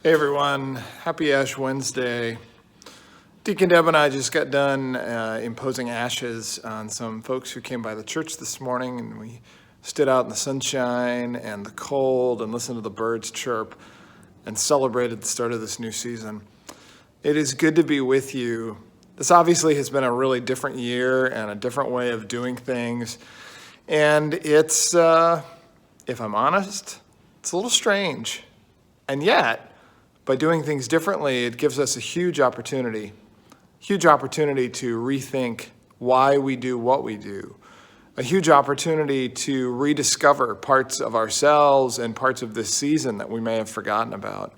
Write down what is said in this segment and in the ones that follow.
Hey everyone, happy Ash Wednesday. Deacon Deb and I just got done imposing ashes on some folks who came by the church this morning, and we stood out in the sunshine and the cold and listened to the birds chirp and celebrated the start of this new season. It is good to be with you. This obviously has been a really different year and a different way of doing things, and it's, if I'm honest, it's a little strange. And yet, by doing things differently, it gives us a huge opportunity to rethink why we do what we do, a huge opportunity to rediscover parts of ourselves and parts of this season that we may have forgotten about.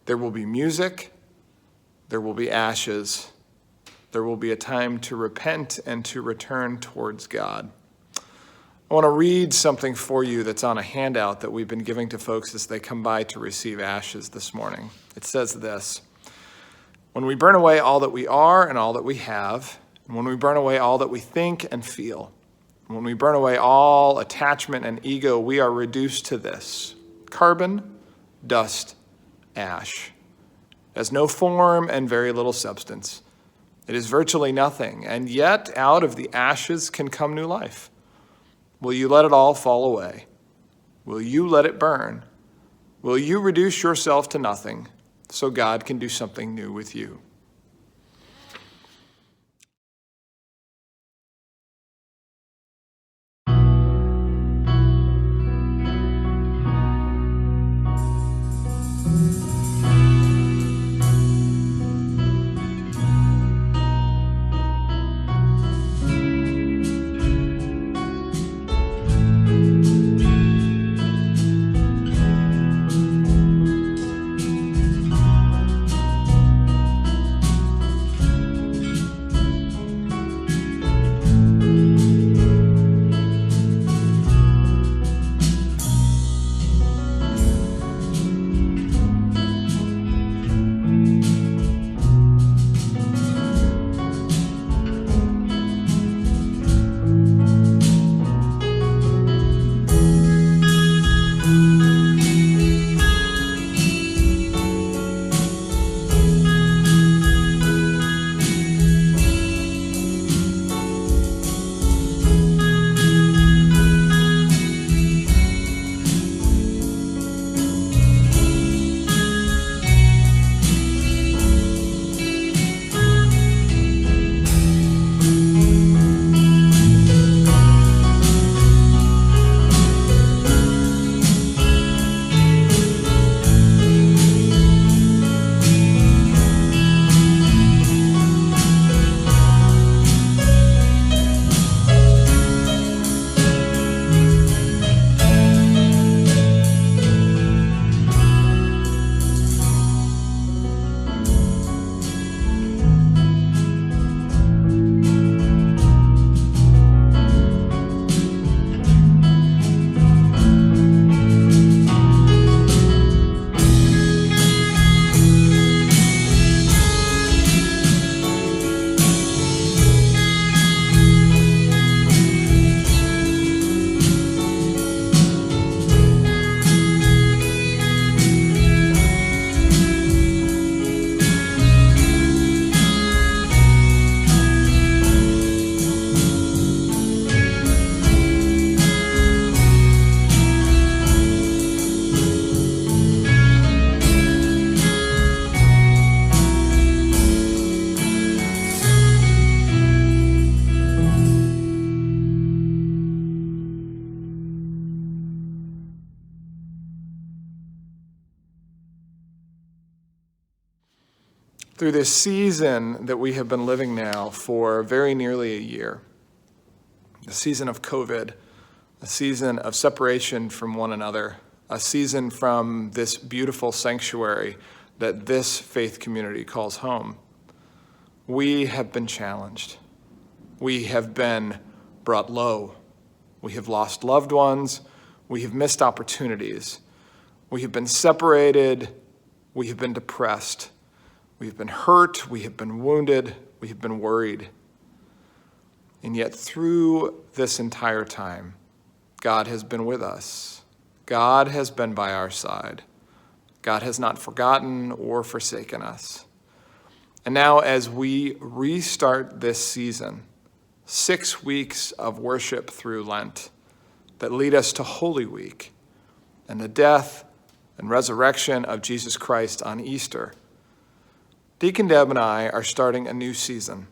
There will be music, there will be ashes, there will be a time to repent and to return towards God. I want to read something for you that's on a handout that we've been giving to folks as they come by to receive ashes this morning. It says this: when we burn away all that we are and all that we have, and when we burn away all that we think and feel, and when we burn away all attachment and ego, we are reduced to this: carbon, dust, ash. It has no form and very little substance. It is virtually nothing, and yet out of the ashes can come new life. Will you let it all fall away? Will you let it burn? Will you reduce yourself to nothing so God can do something new with you? Through this season that we have been living now for very nearly a year, the season of COVID, a season of separation from one another, a season from this beautiful sanctuary that this faith community calls home, we have been challenged. We have been brought low. We have lost loved ones. We have missed opportunities. We have been separated. We have been depressed. We have been hurt. We have been wounded. We have been worried. And yet through this entire time, God has been with us. God has been by our side. God has not forgotten or forsaken us. And now as we restart this season, 6 weeks of worship through Lent that lead us to Holy Week and the death and resurrection of Jesus Christ on Easter, Deacon Deb and I are starting a new season.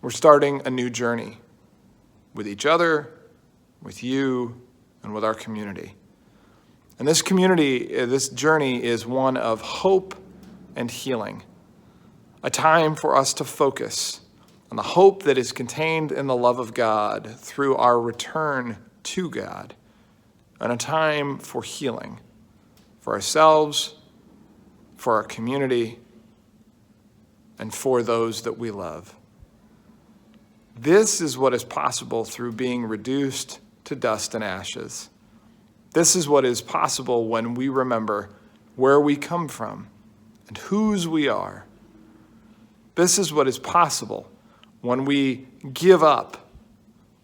We're starting a new journey with each other, with you, and with our community. And this journey is one of hope and healing, a time for us to focus on the hope that is contained in the love of God through our return to God, and a time for healing for ourselves, for our community, and for those that we love. This is what is possible through being reduced to dust and ashes. This is what is possible when we remember where we come from and whose we are. This is what is possible when we give up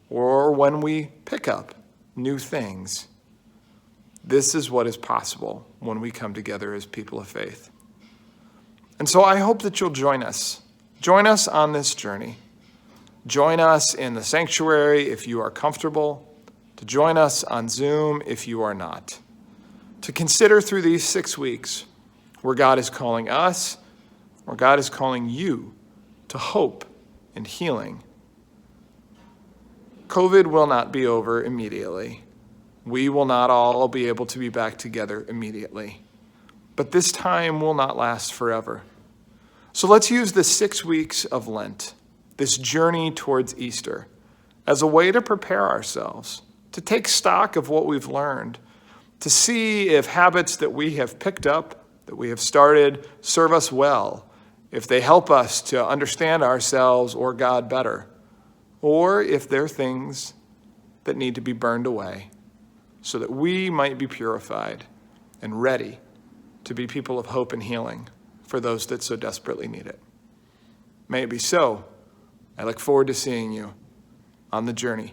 or when we pick up new things. This is what is possible when we come together as people of faith. And so I hope that you'll join us. Join us on this journey. Join us in the sanctuary if you are comfortable, to join us on Zoom if you are not, to consider through these 6 weeks where God is calling us, where God is calling you to hope and healing. COVID will not be over immediately. We will not all be able to be back together immediately. But this time will not last forever. So let's use the 6 weeks of Lent, this journey towards Easter, as a way to prepare ourselves, to take stock of what we've learned, to see if habits that we have picked up, that we have started, serve us well, if they help us to understand ourselves or God better, or if they're things that need to be burned away so that we might be purified and ready to be people of hope and healing for those that so desperately need it. May it be so. I look forward to seeing you on the journey